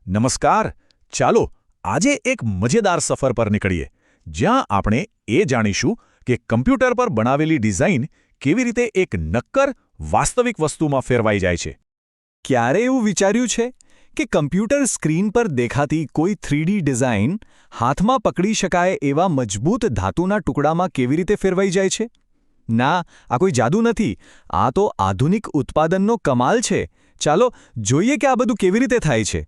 નમસ્કાર. ચાલો આજે એક મજેદાર સફર પર નીકળીએ જ્યાં આપણે એ જાણીશું કે કમ્પ્યુટર પર બનાવેલી ડિઝાઇન કેવી રીતે એક નક્કર વાસ્તવિક વસ્તુમાં ફેરવાઈ જાય છે. ક્યારે એવું વિચાર્યું છે કે કમ્પ્યુટર સ્ક્રીન પર દેખાતી કોઈ 3D ડિઝાઇન હાથમાં પકડી શકાય એવા મજબૂત ધાતુના ટુકડામાં કેવી રીતે ફેરવાઈ જાય છે? ના, આ કોઈ જાદુ નથી. આ તો આધુનિક ઉત્પાદનનો કમાલ છે. ચાલો જોઈએ કે આ બધું કેવી રીતે થાય છે.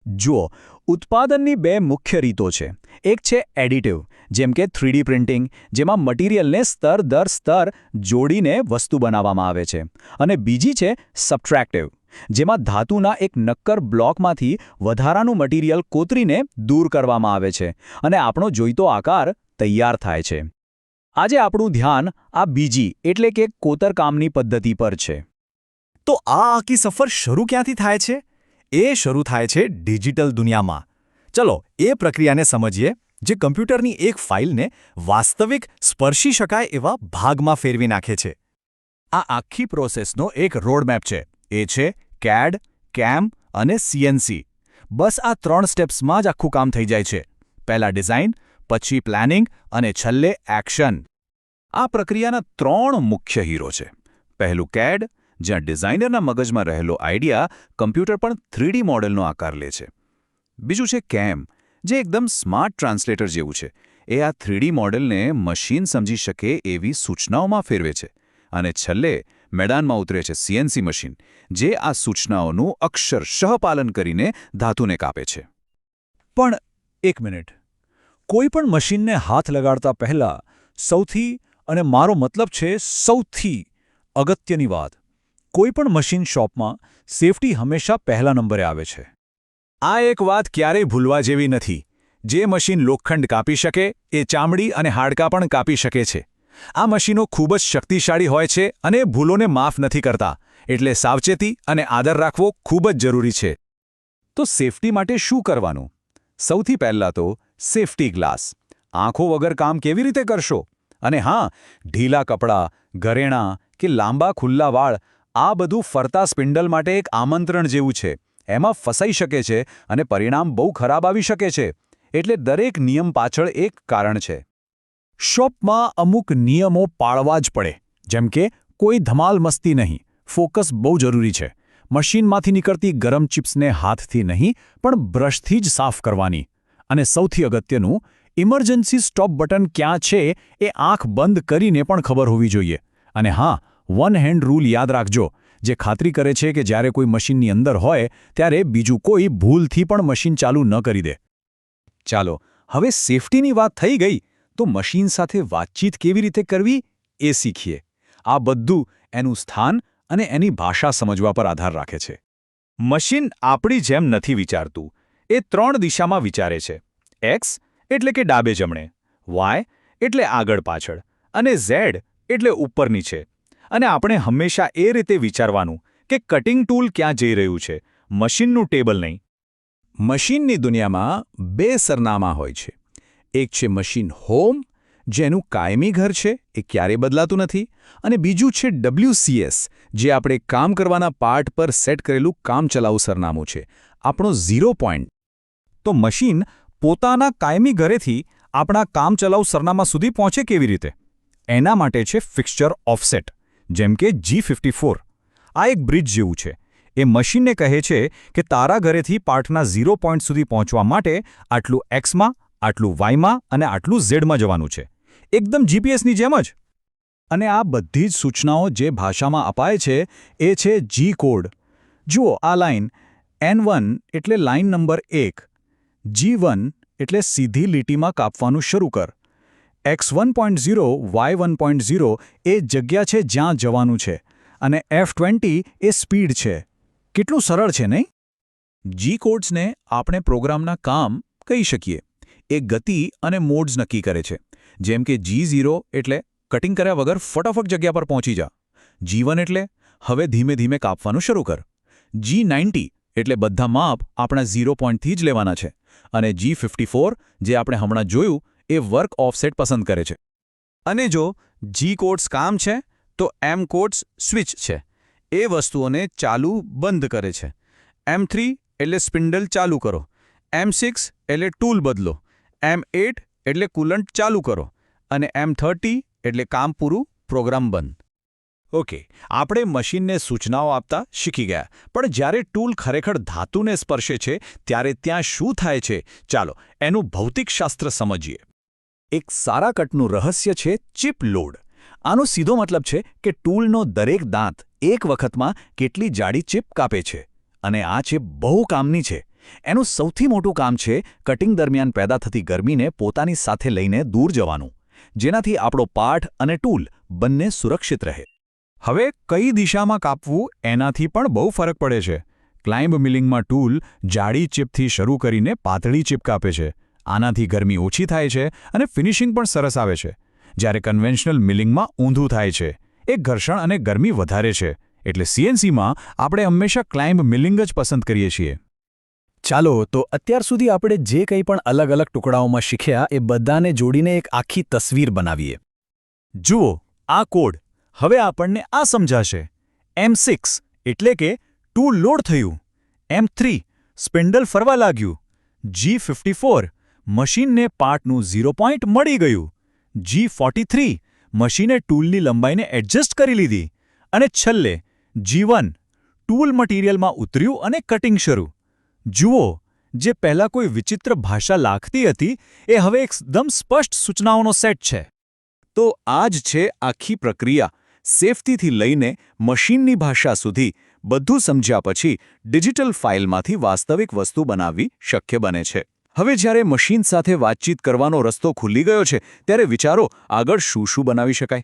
જુઓ, ઉત્પાદનની બે મુખ્ય રીતો છે. એક છે એડિટિવ, જેમ કે 3D પ્રિન્ટિંગ, જેમાં મટીરિયલને સ્તર દર સ્તર જોડીને વસ્તુ બનાવવામાં આવે છે. અને બીજી છે સબટ્રેક્ટિવ, જેમાં ધાતુના એક નક્કર બ્લોકમાંથી વધારાનું મટીરિયલ કોતરીને દૂર કરવામાં આવે છે અને આપણો જોઈતો આકાર તૈયાર થાય છે. આજે આપણું ધ્યાન આ બીજી એટલે કે કોતરકામની પદ્ધતિ પર છે. તો આ આખી સફર શરૂ ક્યાંથી થાય છે? એ શરૂ થાય છે ડિજિટલ દુનિયામાં. ચલો એ પ્રક્રિયાને સમજીએ જે કમ્પ્યુટરની એક ફાઇલને વાસ્તવિક સ્પર્શી શકાય એવા ભાગમાં ફેરવી નાખે છે. આ આખી પ્રોસેસનો એક રોડમેપ છે. એ છે CAD, CAM અને CNC. બસ આ 3 સ્ટેપ્સમાં જ આખું કામ થઈ જાય છે. પહેલા ડિઝાઇન, પછી પ્લાનિંગ અને છેલ્લે એક્શન. આ પ્રક્રિયાના 3 મુખ્ય હીરો છે. પહેલું CAD, જ્યાં ડિઝાઇનરના મગજમાં રહેલો આઈડિયા કમ્પ્યુટર પણ 3D મોડેલનો આકાર લે છે. બીજું છે CAM, જે એકદમ સ્માર્ટ ટ્રાન્સલેટર જેવું છે. એ આ 3D મોડેલને મશીન સમજી શકે એવી સૂચનાઓમાં ફેરવે છે. અને છેલ્લે મેદાનમાં ઉતરે છે CNC મશીન, જે આ સૂચનાઓનું અક્ષરશઃ પાલન કરીને ધાતુને કાપે છે. પણ એક મિનિટ, કોઈ પણ મશીનને હાથ લગાડતા પહેલા સૌથી, અને મારો મતલબ છે સૌથી અગત્યની વાત, કોઈપણ મશીન શોપમાં સેફટી હંમેશા પહેલા નંબરે આવે છે. આ એક વાત ક્યારેય ભૂલવા જેવી નથી. જે મશીન લોખંડ કાપી શકે એ ચામડી અને હાડકાં પણ કાપી શકે છે. આ મશીનો ખૂબ જ શક્તિશાળી હોય છે અને ભૂલોને માફ નથી કરતા. એટલે સાવચેતી અને આદર રાખવો ખૂબ જ જરૂરી છે. તો સેફટી માટે શું કરવાનું? સૌથી પહેલાં તો સેફટી ગ્લાસ. આંખો વગર કામ કેવી રીતે કરશો? અને હા, ઢીલા કપડાં, ઘરેણાં કે લાંબા ખુલ્લા વાળ, આ બધું ફરતા સ્પિન્ડલ માટે એક આમંત્રણ જેવું છે. એમાં ફસાઈ શકે છે અને પરિણામ બહુ ખરાબ આવી શકે છે. એટલે દરેક નિયમ પાછળ એક કારણ છે. શોપમાં અમુક નિયમો પાળવા જ પડે. જેમ કે કોઈ ધમાલ મસ્તી નહીં, ફોકસ બહુ જરૂરી છે. મશીનમાંથી નીકળતી ગરમ ચિપ્સને હાથથી નહીં પણ બ્રશથી જ સાફ કરવાની. અને સૌથી અગત્યનું, ઇમરજન્સી સ્ટોપ બટન ક્યાં છે એ આંખ બંધ કરીને પણ ખબર હોવી જોઈએ. અને હા, વન હેન્ડ રૂલ યાદ રાખજો, જે ખાતરી કરે છે કે જ્યારે કોઈ મશીનની અંદર હોય ત્યારે બીજું કોઈ ભૂલથી પણ મશીન ચાલુ ન કરી દે. ચાલો, હવે સેફટીની વાત થઈ ગઈ, તો મશીન સાથે વાતચીત કેવી રીતે કરવી એ શીખીએ. આ બધું એનું સ્થાન અને એની ભાષા સમજવા પર આધાર રાખે છે. મશીન આપણી જેમ નથી વિચારતું. એ 3 દિશામાં વિચારે છે. X એટલે કે ડાબે જમણે, Y એટલે આગળ પાછળ, અને Z એટલે ઉપર નીચે. અને આપણે હંમેશા એ રીતે વિચારવાનું કે કટિંગ ટૂલ ક્યાં જઈ રહ્યું છે, મશીનનું ટેબલ નહીં. મશીનની દુનિયામાં 2 સરનામા હોય છે. એક છે મશીન હોમ, જેનું કાયમી ઘર છે, એ ક્યારેય બદલાતું નથી. અને બીજું છે WCS, જે આપણે કામ કરવાના પાર્ટ પર સેટ કરેલું કામચલાઉ સરનામું છે, આપણો 0 પોઈન્ટ. તો મશીન પોતાના કાયમી ઘરેથી આપણા કામચલાઉ સરનામા સુધી પહોંચે કેવી રીતે? એના માટે છે ફિક્સચર ઓફસેટ, જેમ કે G54. આ એક બ્રિજ જેવું છે. એ મશીનને કહે છે કે તારા ઘરેથી પાર્ટના 0 પોઈન્ટ સુધી પહોંચવા માટે આટલું Xમાં, આટલું Yમાં અને આટલું Zમાં જવાનું છે. એકદમ GPSની જેમ જ. અને આ બધી જ સૂચનાઓ જે ભાષામાં અપાય છે એ છે G કોડ. જુઓ આ લાઇન, N1 એટલે લાઇન નંબર 1, G1 એટલે સીધી લીટીમાં કાપવાનું શરૂ કર. X1.0, Y1.0 એ જગ્યા છે જ્યાં જવાનું છે, અને F20 એ સ્પીડ છે. કેટલું સરળ છે નહીં? G કોડ્સને આપણે પ્રોગ્રામના કામ કહી શકીએ. એ ગતિ અને મોડ્સ નક્કી કરે છે. જેમ કે G0 એટલે કટિંગ કર્યા વગર ફટાફટ જગ્યા પર પહોંચી જા. G1 એટલે હવે ધીમે ધીમે કાપવાનું શરૂ કર. G90 એટલે બધા માપ આપણા 0 પોઈન્ટથી જ લેવાના છે. અને G54, જે આપણે હમણાં જોયું, એ વર્ક ઓફસેટ પસંદ કરે છે. અને જો G કોડ્સ કામ છે, તો M કોડ્સ સ્વિચ છે. એ વસ્તુઓને ચાલુ બંધ કરે છે. M3 એટલે સ્પિન્ડલ ચાલુ કરો, M6 એટલે ટૂલ બદલો, M8 એટલે કુલન્ટ ચાલુ કરો અને M30 એટલે કામ પૂરું, પ્રોગ્રામ બંધ. ઓકે, આપણે મશીનને સૂચનાઓ આપતા શીખી ગયા, પણ જ્યારે ટૂલ ખરેખર ધાતુને સ્પર્શે છે ત્યારે ત્યાં શું થાય છે? ચાલો એનું ભૌતિકશાસ્ત્ર સમજીએ. એક સારા કટનું રહસ્ય છે ચિપ લોડ. આનો સીધો મતલબ છે કે ટૂલનો દરેક દાંત એક વખતમાં કેટલી જાડી ચિપ કાપે છે. અને આ ચિપ બહુ કામની છે. એનું સૌથી મોટું કામ છે કટિંગ દરમિયાન પેદા થતી ગરમીને પોતાની સાથે લઈને દૂર જવાનું, જેનાથી આપણો પાર્ટ અને ટૂલ બંને સુરક્ષિત રહે. હવે કઈ દિશામાં કાપવું એનાથી પણ બહુ ફરક પડે છે. ક્લાઇમ્બ મિલિંગમાં ટૂલ જાડી ચિપથી શરૂ કરીને પાતળી ચિપ કાપે છે. આનાથી ગરમી ઓછી થાય છે અને ફિનિશિંગ પણ સરસ આવે છે. જ્યારે કન્વેન્શનલ મિલિંગમાં ઊંધું થાય છે. એક ઘર્ષણ અને ગરમી વધારે છે. એટલે CNCમાં આપણે હંમેશા ક્લાઇમ્બ મિલિંગ જ પસંદ કરીએ છીએ. ચાલો તો અત્યાર સુધી આપણે જે કંઈ પણ અલગ અલગ ટુકડાઓમાં શીખ્યા એ બધાને જોડીને એક આખી તસવીર બનાવીએ. જુઓ આ કોડ. હવે આપણને આ સમજાશે. M6 એટલે કે ટૂલ લોડ થયું. M3 સ્પિન્ડલ ફરવા લાગ્યું. G54 મશીનને પાર્ટનું 0 પોઇન્ટ મળી ગયું. G43 મશીને ટૂલની લંબાઈને એડજસ્ટ કરી લીધી. અને છેલ્લે G1 ટૂલ મટીરિયલમાં ઉતર્યું અને કટિંગ શરૂ. જુઓ, જે પહેલાં કોઈ વિચિત્ર ભાષા લાગતી હતી એ હવે એકદમ સ્પષ્ટ સૂચનાઓનો સેટ છે. તો આ જ છે આખી પ્રક્રિયા. સેફ્ટીથી લઈને મશીનની ભાષા સુધી બધું સમજ્યા પછી ડિજિટલ ફાઇલમાંથી વાસ્તવિક વસ્તુ બનાવવી શક્ય બને છે. હવે જ્યારે મશીન સાથે વાતચીત કરવાનો રસ્તો ખુલ્લી ગયો છે ત્યારે વિચારો આગળ શું બનાવી શકાય.